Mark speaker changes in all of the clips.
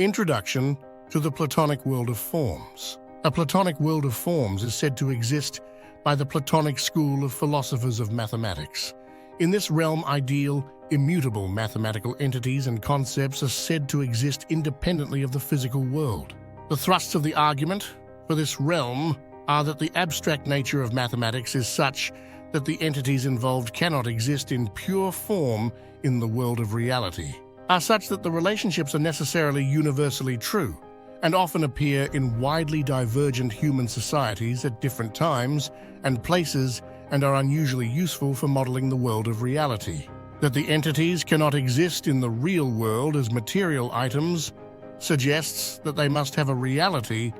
Speaker 1: Introduction to the Platonic world of forms. A Platonic world of forms is said to exist by the Platonic school of philosophers of mathematics. In this realm, ideal, immutable mathematical entities and concepts are said to exist independently of the physical world. The thrusts of the argument for this realm are that the abstract nature of mathematics is such that the entities involved cannot exist in pure form in the world of reality, are such that the relationships are necessarily universally true and often appear in widely divergent human societies at different times and places and are unusually useful for modeling the world of reality. That the entities cannot exist in the real world as material items suggests that they must have a reality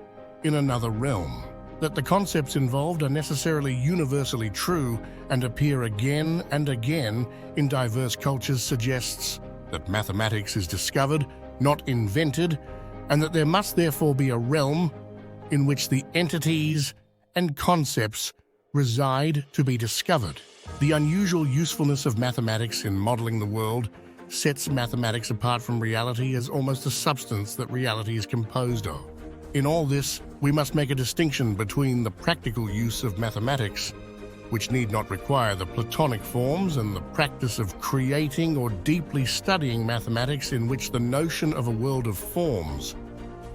Speaker 1: in another realm. That the concepts involved are necessarily universally true and appear again and again in diverse cultures suggests that mathematics is discovered, not invented, and that there must therefore be a realm in which the entities and concepts reside to be discovered. The unusual usefulness of mathematics in modeling the world sets mathematics apart from reality as almost a substance that reality is composed of. In all this, we must make a distinction between the practical use of mathematics, which need not require the Platonic forms, and the practice of creating or deeply studying mathematics in which the notion of a world of forms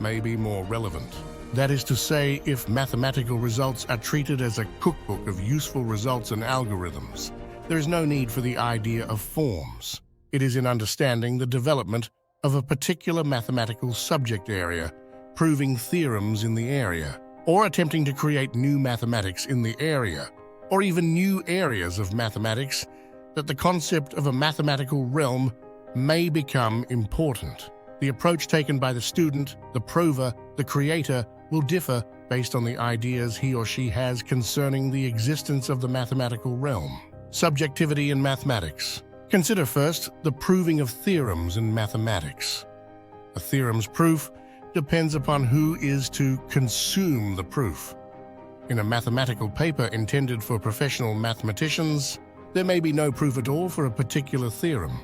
Speaker 1: may be more relevant. That is to say, if mathematical results are treated as a cookbook of useful results and algorithms, there is no need for the idea of forms. It is in understanding the development of a particular mathematical subject area, proving theorems in the area, or attempting to create new mathematics in the area, or even new areas of mathematics, that the concept of a mathematical realm may become important. The approach taken by the student, the prover, the creator will differ based on the ideas he or she has concerning the existence of the mathematical realm. Subjectivity in mathematics. Consider first the proving of theorems in mathematics. A theorem's proof depends upon who is to consume the proof. In a mathematical paper intended for professional mathematicians, there may be no proof at all for a particular theorem.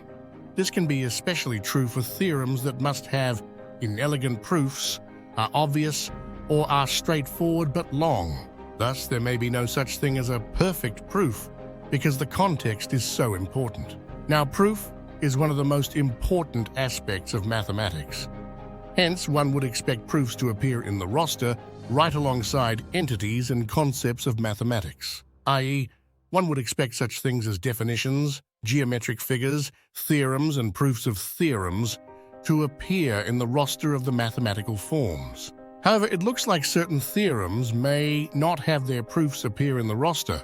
Speaker 1: This can be especially true for theorems that must have inelegant proofs, are obvious, or are straightforward but long. Thus, there may be no such thing as a perfect proof because the context is so important. Now, proof is one of the most important aspects of mathematics. Hence, one would expect proofs to appear in the roster right alongside entities and concepts of mathematics, i.e., one would expect such things as definitions, geometric figures, theorems, and proofs of theorems to appear in the roster of the mathematical forms. However, it looks like certain theorems may not have their proofs appear in the roster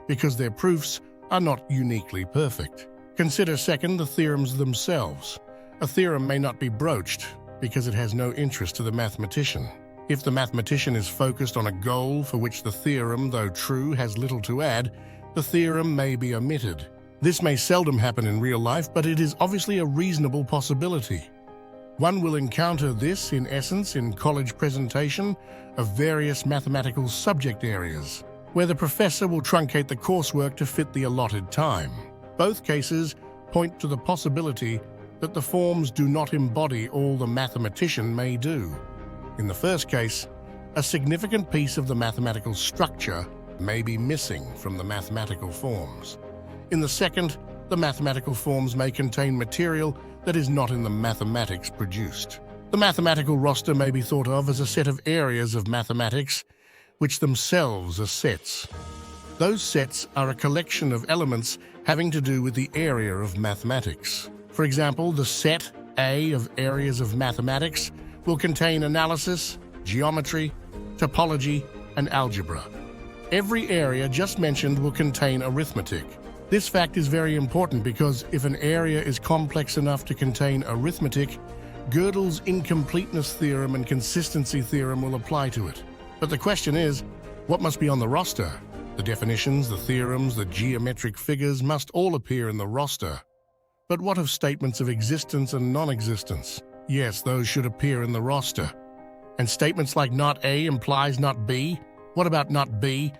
Speaker 1: because their proofs are not uniquely perfect. Consider second the theorems themselves. A theorem may not be broached because it has no interest to the mathematician. If the mathematician is focused on a goal for which the theorem, though true, has little to add, the theorem may be omitted. This may seldom happen in real life, but it is obviously a reasonable possibility. One will encounter this, in essence, in college presentation of various mathematical subject areas, where the professor will truncate the coursework to fit the allotted time. Both cases point to the possibility that the forms do not embody all the mathematician may do. In the first case, a significant piece of the mathematical structure may be missing from the mathematical forms. In the second, the mathematical forms may contain material that is not in the mathematics produced. The mathematical roster may be thought of as a set of areas of mathematics which themselves are sets. Those sets are a collection of elements having to do with the area of mathematics. For example, the set A of areas of mathematics will contain analysis, geometry, topology, and algebra. Every area just mentioned will contain arithmetic. This fact is very important because if an area is complex enough to contain arithmetic, Gödel's incompleteness theorem and consistency theorem will apply to it. But the question is, what must be on the roster? The definitions, the theorems, the geometric figures must all appear in the roster. But what of statements of existence and non-existence? Yes, those should appear in the roster. And statements like not A implies not B? What about not B?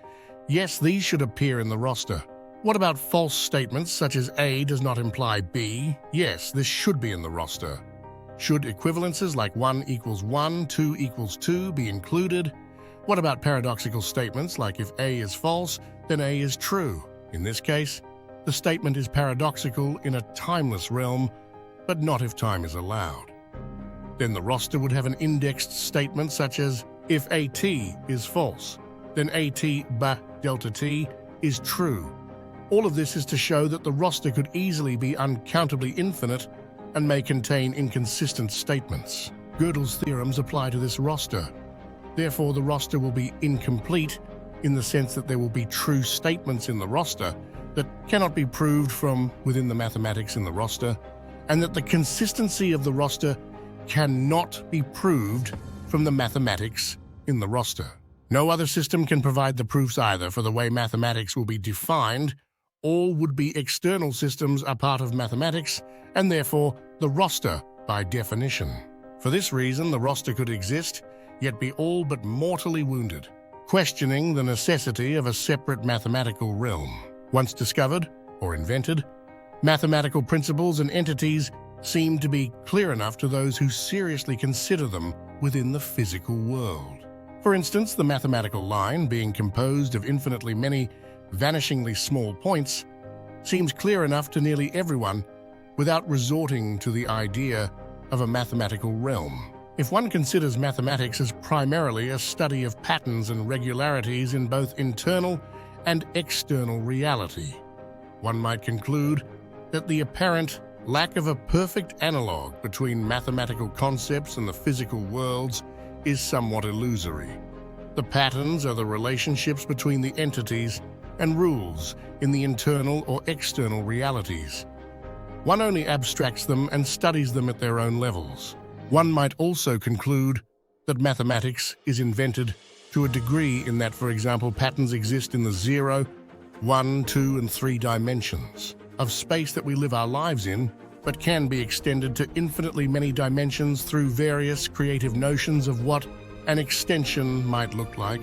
Speaker 1: Yes, these should appear in the roster. What about false statements such as A does not imply B? Yes, this should be in the roster. Should equivalences like 1 equals 1, 2 equals 2 be included? What about paradoxical statements like if A is false, then A is true? In this case, the statement is paradoxical in a timeless realm, but not if time is allowed. Then the roster would have an indexed statement such as if AT is false, then AT ba delta T is true. All of this is to show that the roster could easily be uncountably infinite and may contain inconsistent statements. Gödel's theorems apply to this roster. Therefore, the roster will be incomplete in the sense that there will be true statements in the roster that cannot be proved from within the mathematics in the roster, and that the consistency of the roster cannot be proved from the mathematics in the roster. No other system can provide the proofs either for the way mathematics will be defined. All would-be external systems are part of mathematics, and therefore the roster by definition. For this reason, the roster could exist, yet be all but mortally wounded, questioning the necessity of a separate mathematical realm. Once discovered, or invented, mathematical principles and entities seem to be clear enough to those who seriously consider them within the physical world. For instance, the mathematical line, being composed of infinitely many vanishingly small points, seems clear enough to nearly everyone without resorting to the idea of a mathematical realm. If one considers mathematics as primarily a study of patterns and regularities in both internal and external reality, one might conclude that the apparent lack of a perfect analog between mathematical concepts and the physical worlds is somewhat illusory. The patterns are the relationships between the entities and rules in the internal or external realities. One only abstracts them and studies them at their own levels. One might also conclude that mathematics is invented to a degree in that, for example, patterns exist in the 0, 1, 2, and 3 dimensions of space that we live our lives in, but can be extended to infinitely many dimensions through various creative notions of what an extension might look like.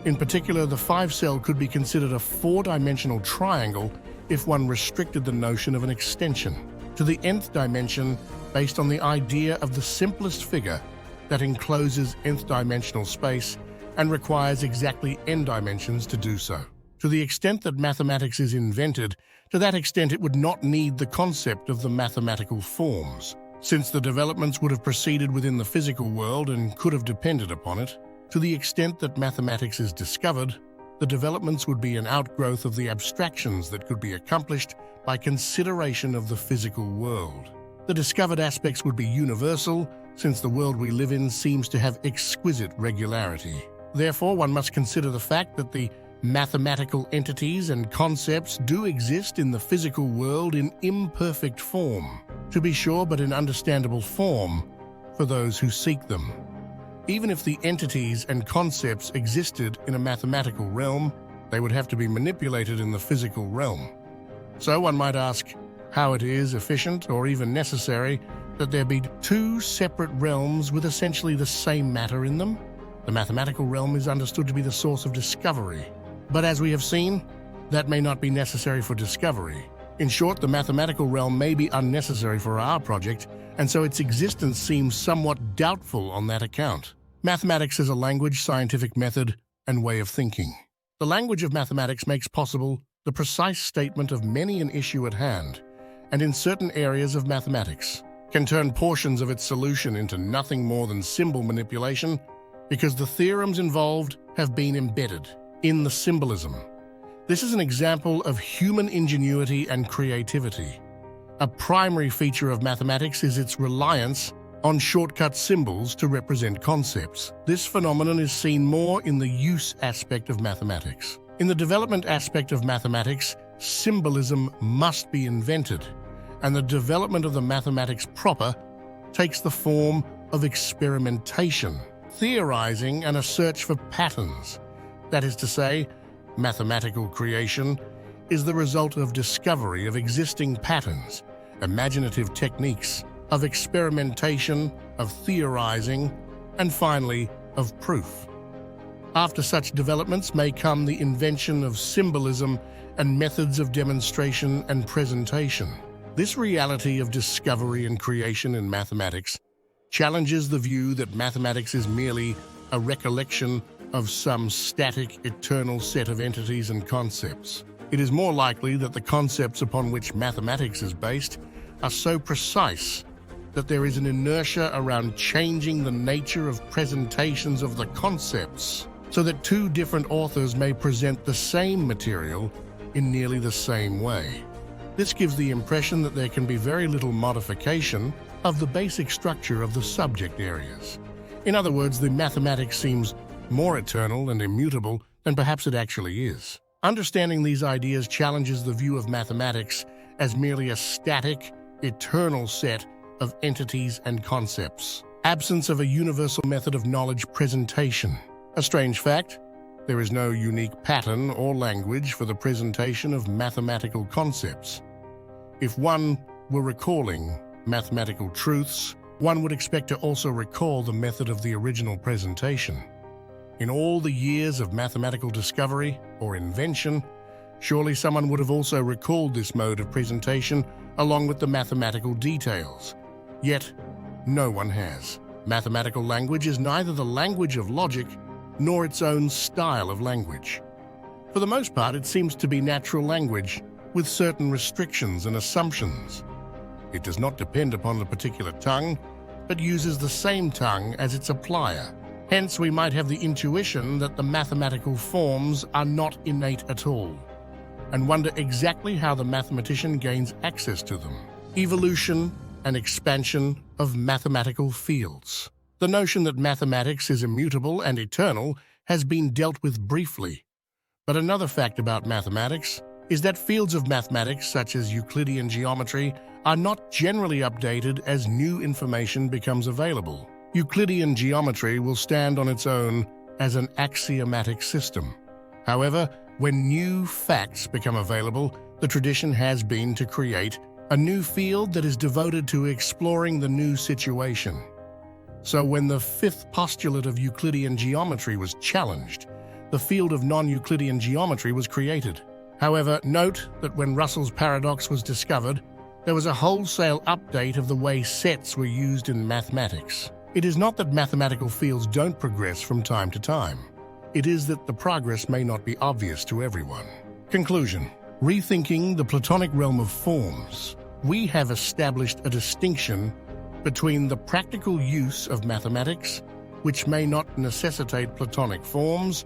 Speaker 1: In particular, the 5-cell could be considered a 4-dimensional triangle if one restricted the notion of an extension to the nth dimension based on the idea of the simplest figure that encloses nth dimensional space and requires exactly n dimensions to do so. To the extent that mathematics is invented, to that extent it would not need the concept of the mathematical forms, since the developments would have proceeded within the physical world and could have depended upon it. To the extent that mathematics is discovered, the developments would be an outgrowth of the abstractions that could be accomplished by consideration of the physical world. The discovered aspects would be universal, since the world we live in seems to have exquisite regularity. Therefore, one must consider the fact that the mathematical entities and concepts do exist in the physical world in imperfect form, to be sure, but in understandable form for those who seek them. Even if the entities and concepts existed in a mathematical realm, they would have to be manipulated in the physical realm. So one might ask how it is efficient or even necessary that there be 2 separate realms with essentially the same matter in them. The mathematical realm is understood to be the source of discovery, but as we have seen, that may not be necessary for discovery. In short, the mathematical realm may be unnecessary for our project, and so its existence seems somewhat doubtful on that account. Mathematics is a language, scientific method, and way of thinking. The language of mathematics makes possible the precise statement of many an issue at hand, and in certain areas of mathematics, can turn portions of its solution into nothing more than symbol manipulation because the theorems involved have been embedded in the symbolism. This is an example of human ingenuity and creativity. A primary feature of mathematics is its reliance on shortcut symbols to represent concepts. This phenomenon is seen more in the use aspect of mathematics. In the development aspect of mathematics, symbolism must be invented, and the development of the mathematics proper takes the form of experimentation, theorizing, and a search for patterns. That is to say, mathematical creation is the result of discovery of existing patterns, imaginative techniques, of experimentation, of theorizing, and finally, of proof. After such developments may come the invention of symbolism and methods of demonstration and presentation. This reality of discovery and creation in mathematics challenges the view that mathematics is merely a recollection of some static, eternal set of entities and concepts. It is more likely that the concepts upon which mathematics is based are so precise that there is an inertia around changing the nature of presentations of the concepts so that two different authors may present the same material in nearly the same way. This gives the impression that there can be very little modification of the basic structure of the subject areas. In other words, the mathematics seems more eternal and immutable than perhaps it actually is. Understanding these ideas challenges the view of mathematics as merely a static, eternal set of entities and concepts. Absence of a universal method of knowledge presentation. A strange fact, there is no unique pattern or language for the presentation of mathematical concepts. If one were recalling mathematical truths, one would expect to also recall the method of the original presentation. In all the years of mathematical discovery or invention, surely someone would have also recalled this mode of presentation along with the mathematical details. Yet, no one has. Mathematical language is neither the language of logic nor its own style of language. For the most part, it seems to be natural language with certain restrictions and assumptions. It does not depend upon the particular tongue, but uses the same tongue as its applier. Hence, we might have the intuition that the mathematical forms are not innate at all, and wonder exactly how the mathematician gains access to them. Evolution and expansion of mathematical fields. The notion that mathematics is immutable and eternal has been dealt with briefly. But another fact about mathematics is that fields of mathematics, such as Euclidean geometry, are not generally updated as new information becomes available. Euclidean geometry will stand on its own as an axiomatic system. However, when new facts become available, the tradition has been to create a new field that is devoted to exploring the new situation. So when the fifth postulate of Euclidean geometry was challenged, the field of non-Euclidean geometry was created. However, note that when Russell's paradox was discovered, there was a wholesale update of the way sets were used in mathematics. It is not that mathematical fields don't progress from time to time. It is that the progress may not be obvious to everyone. Conclusion. Rethinking the Platonic realm of forms, we have established a distinction between the practical use of mathematics, which may not necessitate Platonic forms,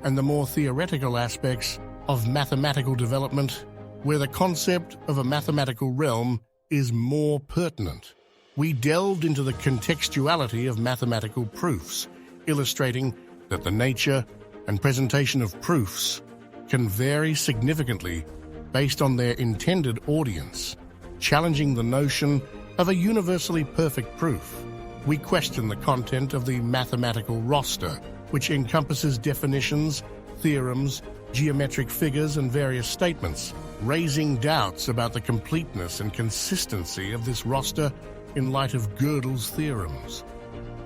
Speaker 1: and the more theoretical aspects of mathematical development, where the concept of a mathematical realm is more pertinent. We delved into the contextuality of mathematical proofs, illustrating that the nature and presentation of proofs can vary significantly based on their intended audience, challenging the notion of a universally perfect proof. We question the content of the mathematical roster, which encompasses definitions, theorems, geometric figures, and various statements, raising doubts about the completeness and consistency of this roster in light of Gödel's theorems.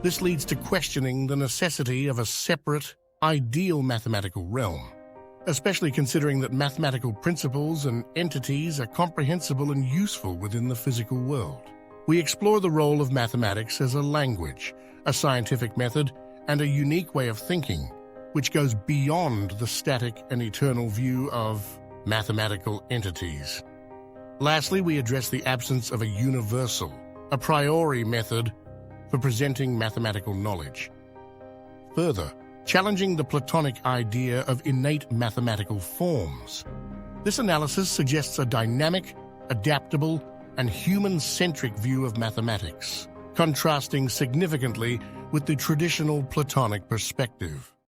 Speaker 1: This leads to questioning the necessity of a separate, ideal mathematical realm, especially considering that mathematical principles and entities are comprehensible and useful within the physical world. We explore the role of mathematics as a language, a scientific method, and a unique way of thinking, which goes beyond the static and eternal view of mathematical entities. Lastly, we address the absence of a universal, a priori method for presenting mathematical knowledge. Further, challenging the Platonic idea of innate mathematical forms. This analysis suggests a dynamic, adaptable, and human-centric view of mathematics, contrasting significantly with the traditional Platonic perspective.